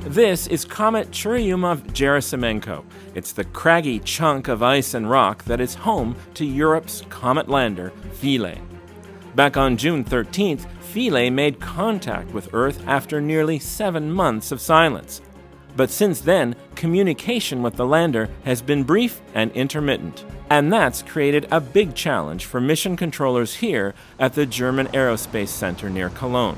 This is Comet Churyumov-Gerasimenko. It's the craggy chunk of ice and rock that is home to Europe's comet lander, Philae. Back on June 13th, Philae made contact with Earth after nearly 7 months of silence. But since then, communication with the lander has been brief and intermittent. And that's created a big challenge for mission controllers here at the German Aerospace Center near Cologne.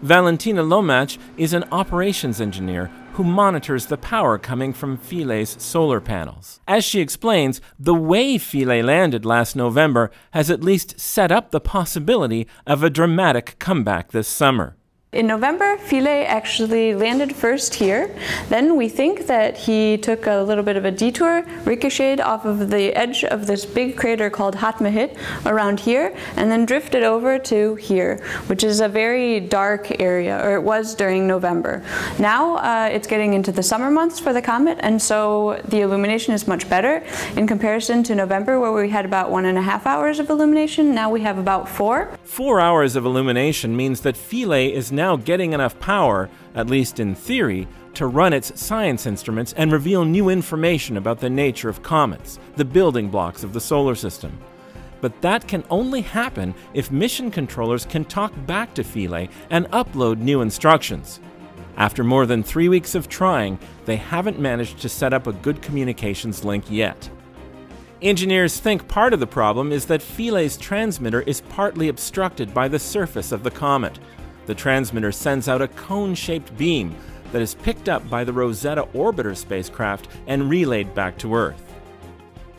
Valentina Lomach is an operations engineer who monitors the power coming from Philae's solar panels. As she explains, the way Philae landed last November has at least set up the possibility of a dramatic comeback this summer. In November, Philae actually landed first here. Then we think that he took a little bit of a detour, ricocheted off of the edge of this big crater called Hatmahit around here, and then drifted over to here, which is a very dark area, or it was during November. Now it's getting into the summer months for the comet, and so the illumination is much better. In comparison to November, where we had about 1.5 hours of illumination, now we have about 4. 4 hours of illumination means that Philae is now getting enough power, at least in theory, to run its science instruments and reveal new information about the nature of comets, the building blocks of the solar system. But that can only happen if mission controllers can talk back to Philae and upload new instructions. After more than 3 weeks of trying, they haven't managed to set up a good communications link yet. Engineers think part of the problem is that Philae's transmitter is partly obstructed by the surface of the comet. The transmitter sends out a cone-shaped beam that is picked up by the Rosetta orbiter spacecraft and relayed back to Earth.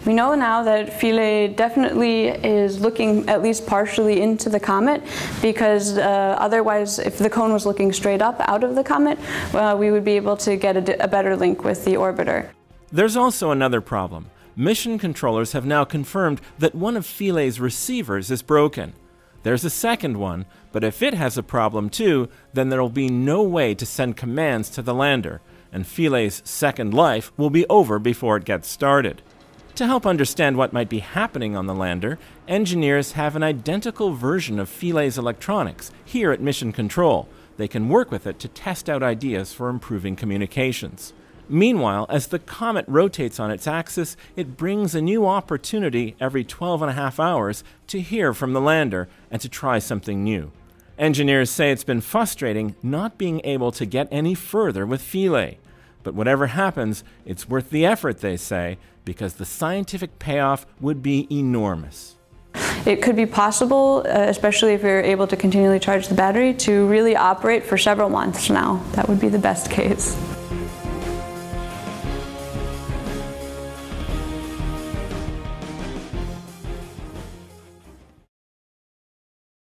We know now that Philae definitely is looking at least partially into the comet, because otherwise, if the cone was looking straight up out of the comet, we would be able to get a better link with the orbiter. There's also another problem. Mission controllers have now confirmed that one of Philae's receivers is broken. There's a second one, but if it has a problem too, then there will be no way to send commands to the lander, and Philae's second life will be over before it gets started. To help understand what might be happening on the lander, engineers have an identical version of Philae's electronics here at Mission Control. They can work with it to test out ideas for improving communications. Meanwhile, as the comet rotates on its axis, it brings a new opportunity every 12.5 hours to hear from the lander and to try something new. Engineers say it's been frustrating not being able to get any further with Philae. But whatever happens, it's worth the effort, they say, because the scientific payoff would be enormous. It could be possible, especially if you're able to continually charge the battery, to really operate for several months now. That would be the best case.